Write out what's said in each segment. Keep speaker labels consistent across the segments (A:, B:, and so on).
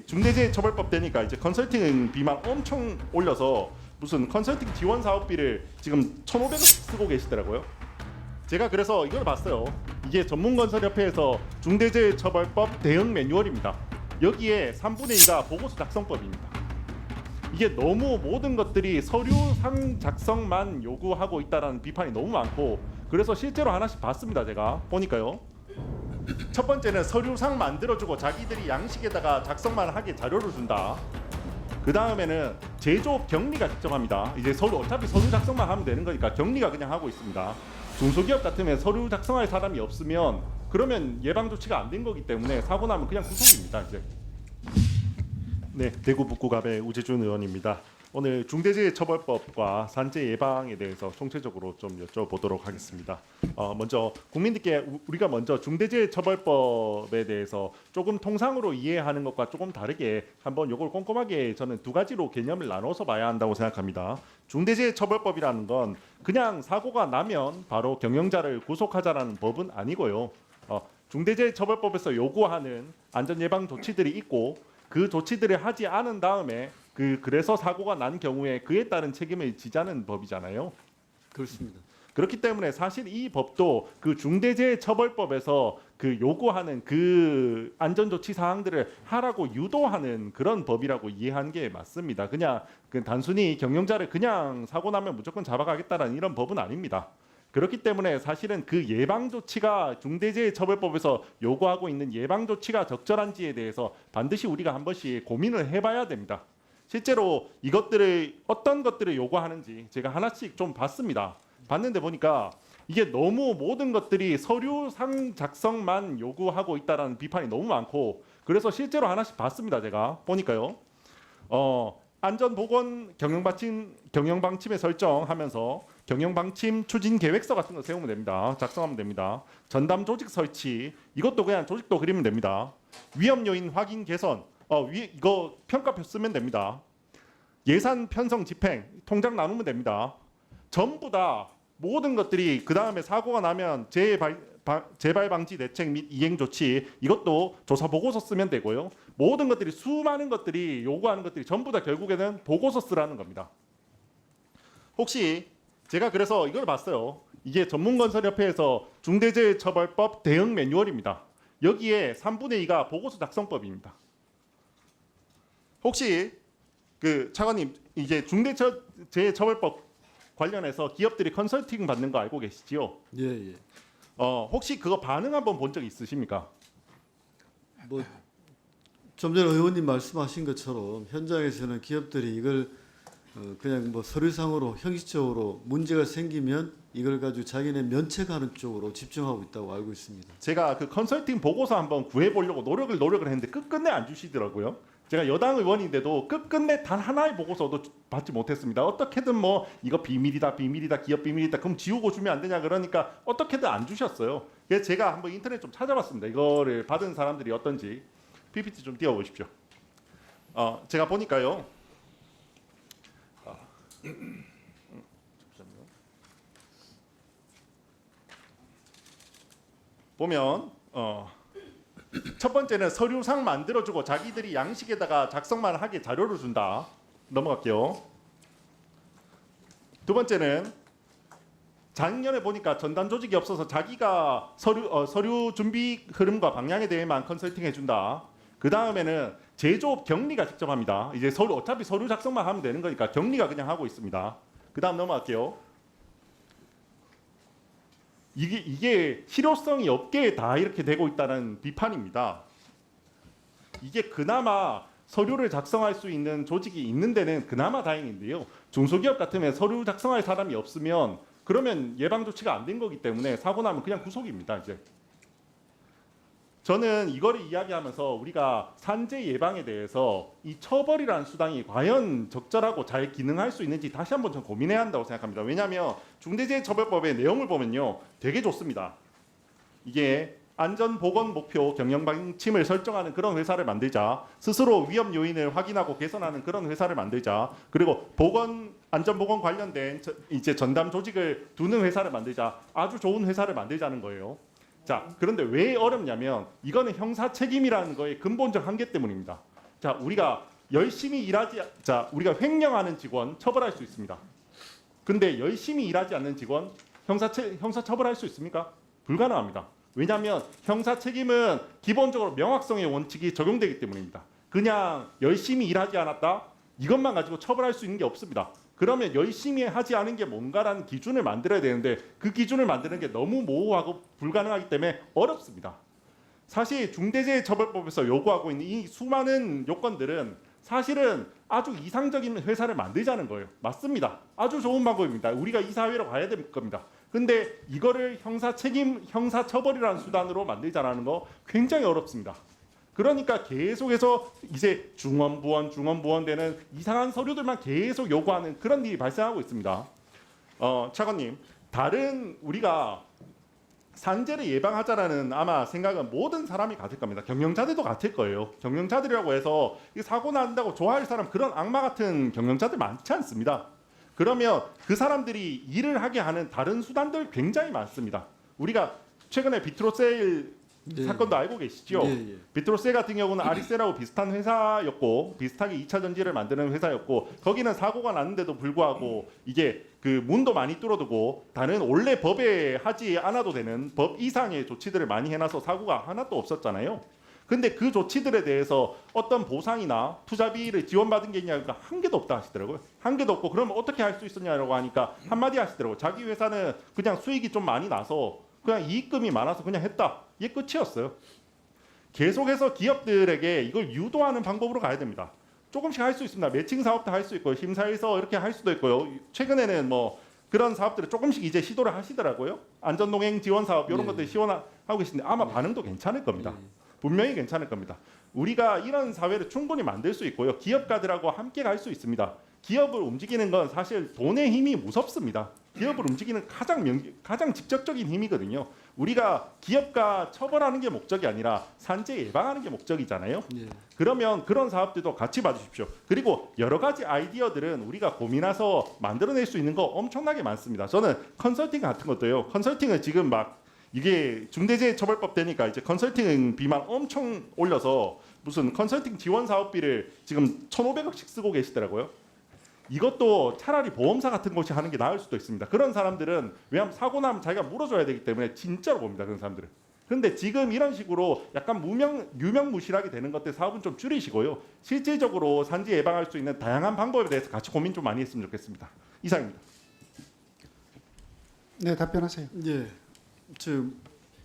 A: 중대재해처벌법 되니까 이제 컨설팅비만 엄청 올려서 무슨 컨설팅 지원 사업비를 지금 1,500원 쓰고 계시더라고요. 제가 그래서 이걸 봤어요. 이게 전문건설협회에서 중대재해처벌법 대응 매뉴얼입니다. 여기에 3분의 2가 보고서 작성법입니다. 이게 너무 모든 것들이 서류상 작성만 요구하고 있다라는 비판이 너무 많고, 그래서 실제로 하나씩 봤습니다. 제가 보니까요. 첫 번째는 서류상 만들어주고 자기들이 양식에다가 작성만 하게 자료를 준다. 그 다음에는 제조업 격리가 직접 합니다. 이제 어차피 서류 작성만 하면 되는 거니까 격리가 그냥 하고 있습니다. 중소기업 같으면 서류 작성할 사람이 없으면 그러면 예방 조치가 안 된 거기 때문에 사고 나면 그냥 구속입니다. 이제. 네, 대구 북구갑의 우재준 의원입니다. 오늘 중대재해처벌법과 산재 예방에 대해서 총체적으로 좀 여쭤보도록 하겠습니다. 먼저 국민들께 우리가 먼저 중대재해처벌법에 대해서 조금 통상으로 이해하는 것과 조금 다르게 한번 이걸 꼼꼼하게 저는 두 가지로 개념을 나눠서 봐야 한다고 생각합니다. 중대재해처벌법이라는 건 그냥 사고가 나면 바로 경영자를 구속하자라는 법은 아니고요. 중대재해처벌법에서 요구하는 안전예방 조치들이 있고 그 조치들을 하지 않은 다음에 그래서 사고가 난 경우에 그에 따른 책임을 지자는 법이잖아요.
B: 그렇습니다.
A: 그렇기 때문에 사실 이 법도 그 중대재해처벌법에서 그 요구하는 그 안전조치 사항들을 하라고 유도하는 그런 법이라고 이해한 게 맞습니다. 그냥 단순히 경영자를 그냥 사고 나면 무조건 잡아가겠다라는 이런 법은 아닙니다. 그렇기 때문에 사실은 그 예방조치가 중대재해처벌법에서 요구하고 있는 예방조치가 적절한지에 대해서 반드시 우리가 한 번씩 고민을 해봐야 됩니다. 실제로 이것들을 어떤 것들을 요구하는지 제가 하나씩 좀 봤습니다. 봤는데 보니까 이게 너무 모든 것들이 서류상 작성만 요구하고 있다라는 비판이 너무 많고, 그래서 실제로 하나씩 봤습니다. 제가 보니까요. 안전보건 경영방침에 설정하면서 경영방침 추진 계획서 같은 거 세우면 됩니다. 작성하면 됩니다. 전담 조직 설치, 이것도 그냥 조직도 그리면 됩니다. 위험 요인 확인 개선, 이거 평가표 쓰면 됩니다. 예산 편성 집행, 통장 나누면 됩니다. 전부 다 모든 것들이 그 다음에 사고가 나면 재발 방지 대책 및 이행 조치, 이것도 조사 보고서 쓰면 되고요. 모든 것들이 수많은 것들이 요구하는 것들이 전부 다 결국에는 보고서 쓰라는 겁니다. 혹시 제가 그래서 이걸 봤어요. 이게 전문건설협회에서 중대재해처벌법 대응 매뉴얼입니다. 여기에 3분의 2가 보고서 작성법입니다. 혹시 차관님 이제 중대재해처벌법 관련해서 기업들이 컨설팅 받는 거 알고 계시지요?
B: 예.
A: 혹시 그거 반응 한번 본 적 있으십니까?
B: 뭐 좀 전에 의원님 말씀하신 것처럼 현장에서는 기업들이 이걸 그냥 뭐 서류상으로 형식적으로 문제가 생기면 이걸 가지고 자기네 면책하는 쪽으로 집중하고 있다고 알고 있습니다.
A: 제가 그 컨설팅 보고서 한번 구해보려고 노력을 했는데 끝끝내 안 주시더라고요. 제가 여당 의원인데도 끝끝내 단 하나의 보고서도 받지 못했습니다. 어떻게든 뭐 이거 비밀이다 기업 비밀이다 그럼 지우고 주면 안 되냐 그러니까 어떻게든 안 주셨어요. 그래서 제가 한번 인터넷 좀 찾아봤습니다. 이거를 받은 사람들이 어떤지. PPT 좀 띄워보십시오. 제가 보니까요. 보면 첫 번째는 서류상 만들어주고 자기들이 양식에다가 작성만 하게 자료를 준다. 넘어갈게요. 두 번째는 작년에 보니까 전담 조직이 없어서 자기가 서류 준비 흐름과 방향에 대해만 컨설팅 해준다. 그 다음에는 제조업 격리가 직접 합니다. 이제 어차피 서류 작성만 하면 되는 거니까 격리가 그냥 하고 있습니다. 그 다음 넘어갈게요. 이게 실효성이 없게 다 이렇게 되고 있다는 비판입니다. 이게 그나마 서류를 작성할 수 있는 조직이 있는 데는 그나마 다행인데요. 중소기업 같으면 서류 작성할 사람이 없으면 그러면 예방 조치가 안 된 거기 때문에 사고 나면 그냥 구속입니다. 이제. 저는 이거를 이야기하면서 우리가 산재 예방에 대해서 이 처벌이라는 수단이 과연 적절하고 잘 기능할 수 있는지 다시 한번 좀 고민해야 한다고 생각합니다. 왜냐하면 중대재해처벌법의 내용을 보면요, 되게 좋습니다. 이게 안전보건 목표 경영방침을 설정하는 그런 회사를 만들자, 스스로 위험 요인을 확인하고 개선하는 그런 회사를 만들자, 그리고 안전보건 관련된 이제 전담 조직을 두는 회사를 만들자, 아주 좋은 회사를 만들자는 거예요. 자, 그런데 왜 어렵냐면 이거는 형사 책임이라는 거의 근본적 한계 때문입니다. 자, 우리가 열심히 일하지 자, 우리가 횡령하는 직원 처벌할 수 있습니다. 근데 열심히 일하지 않는 직원 형사 처벌할 수 있습니까? 불가능합니다. 왜냐하면 형사 책임은 기본적으로 명확성의 원칙이 적용되기 때문입니다. 그냥 열심히 일하지 않았다 이것만 가지고 처벌할 수 있는 게 없습니다. 그러면 열심히 하지 않은 게 뭔가라는 기준을 만들어야 되는데 그 기준을 만드는 게 너무 모호하고 불가능하기 때문에 어렵습니다. 사실 중대재해처벌법에서 요구하고 있는 이 수많은 요건들은 사실은 아주 이상적인 회사를 만들자는 거예요. 맞습니다. 아주 좋은 방법입니다. 우리가 이 사회로 가야 될 겁니다. 근데 이거를 형사 처벌이라는 수단으로 만들자라는 거 굉장히 어렵습니다. 그러니까 계속해서 이제 중원부원 되는 이상한 서류들만 계속 요구하는 그런 일이 발생하고 있습니다. 차관님, 다른 우리가 산재를 예방하자라는 아마 생각은 모든 사람이 가질 겁니다. 경영자들도 같을 거예요. 경영자들이라고 해서 사고 난다고 좋아할 사람 그런 악마 같은 경영자들 많지 않습니다. 그러면 그 사람들이 일을 하게 하는 다른 수단들 굉장히 많습니다. 우리가 최근에 비트로셀
B: 네.
A: 사건도 알고 계시죠?
B: 예.
A: 비트로셀 같은 경우는 아리셀하고 비슷한 회사였고 비슷하게 2차 전지를 만드는 회사였고 거기는 사고가 났는데도 불구하고 이게 그 문도 많이 뚫어두고 다른 원래 법에 하지 않아도 되는 법 이상의 조치들을 많이 해놔서 사고가 하나도 없었잖아요. 근데 그 조치들에 대해서 어떤 보상이나 투자비를 지원받은 게 있냐니까 한 개도 없다 하시더라고요. 한 개도 없고 그러면 어떻게 할 수 있었냐라고 하니까 한마디 하시더라고요. 자기 회사는 그냥 수익이 좀 많이 나서 그냥 이익금이 많아서 그냥 했다. 이게 끝이었어요. 계속해서 기업들에게 이걸 유도하는 방법으로 가야 됩니다. 조금씩 할 수 있습니다. 매칭 사업도 할 수 있고요. 심사해서 이렇게 할 수도 있고요. 최근에는 뭐 그런 사업들을 조금씩 이제 시도를 하시더라고요. 안전동행 지원 사업 이런 것들 시원하고 계신데 아마 반응도 괜찮을 겁니다. 분명히 괜찮을 겁니다. 우리가 이런 사회를 충분히 만들 수 있고요. 기업가들하고 함께 갈 수 있습니다. 기업을 움직이는 건 사실 돈의 힘이 무섭습니다. 기업을 움직이는 가장 직접적인 힘이거든요. 우리가 기업가 처벌하는 게 목적이 아니라 산재 예방하는 게 목적이잖아요.
B: 예.
A: 그러면 그런 사업들도 같이 봐주십시오. 그리고 여러 가지 아이디어들은 우리가 고민해서 만들어낼 수 있는 거 엄청나게 많습니다. 저는 컨설팅 같은 것도요. 컨설팅을 지금 막 이게 중대재해처벌법 되니까 이제 컨설팅비만 엄청 올려서 무슨 컨설팅 지원 사업비를 지금 1,500억씩 쓰고 계시더라고요. 이것도 차라리 보험사 같은 곳이 하는 게 나을 수도 있습니다. 그런 사람들은 왜냐하면 사고 나면 자기가 물어줘야 되기 때문에 진짜로 봅니다. 그런 사람들은. 그런데 지금 이런 식으로 약간 유명무실하게 되는 것들 사업은 좀 줄이시고요. 실질적으로 산재 예방할 수 있는 다양한 방법에 대해서 같이 고민 좀 많이 했으면 좋겠습니다. 이상입니다.
C: 네, 답변하세요.
B: 예. 지금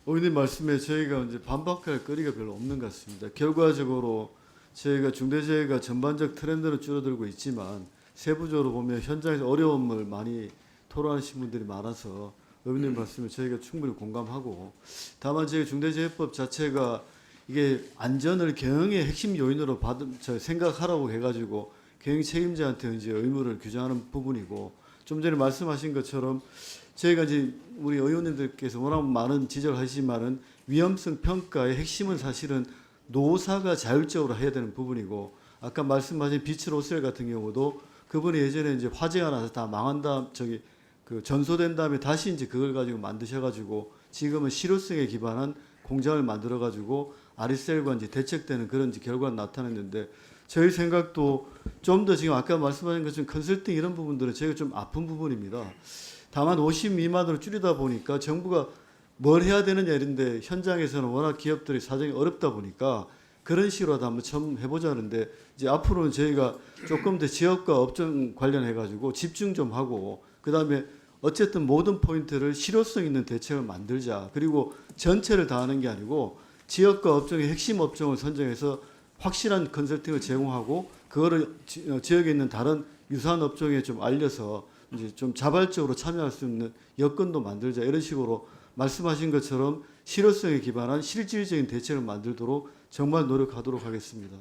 B: 의원님 말씀에 저희가 이제 반박할 거리가 별로 없는 것 같습니다. 결과적으로 저희가 중대재해가 전반적 트렌드는 줄어들고 있지만 세부적으로 보면 현장에서 어려움을 많이 토로하시는 분들이 많아서 의원님 말씀에 저희가 충분히 공감하고 다만 저희 중대재해법 자체가 이게 안전을 경영의 핵심 요인으로 생각하라고 해가지고 경영 책임자한테 이제 의무를 규정하는 부분이고 좀 전에 말씀하신 것처럼 저희가 이제 우리 의원님들께서 워낙 많은 지적을 하시지만은 위험성 평가의 핵심은 사실은 노사가 자율적으로 해야 되는 부분이고 아까 말씀하신 비츠로셀 같은 경우도 그분이 예전에 이제 화재가 나서 다 망한 다음 그 전소된 다음에 다시 이제 그걸 가지고 만드셔가지고 지금은 실효성에 기반한 공장을 만들어가지고 아리셀과 이제 대책되는 그런 이제 결과가 나타났는데 저희 생각도 좀 더 지금 아까 말씀하신 것처럼 컨설팅 이런 부분들은 저희가 좀 아픈 부분입니다. 다만 50 미만으로 줄이다 보니까 정부가 뭘 해야 되느냐 이런데 현장에서는 워낙 기업들이 사정이 어렵다 보니까 그런 식으로도 한번 처음 해보자는데 이제 앞으로는 저희가 조금 더 지역과 업종 관련해 가지고 집중 좀 하고 그다음에 어쨌든 모든 포인트를 실효성 있는 대책을 만들자. 그리고 전체를 다 하는 게 아니고 지역과 업종의 핵심 업종을 선정해서 확실한 컨설팅을 제공하고 그거를 지역에 있는 다른 유사한 업종에 좀 알려서 이제 좀 자발적으로 참여할 수 있는 여건도 만들자. 이런 식으로 말씀하신 것처럼 실효성에 기반한 실질적인 대책을 만들도록 정말 노력하도록 하겠습니다.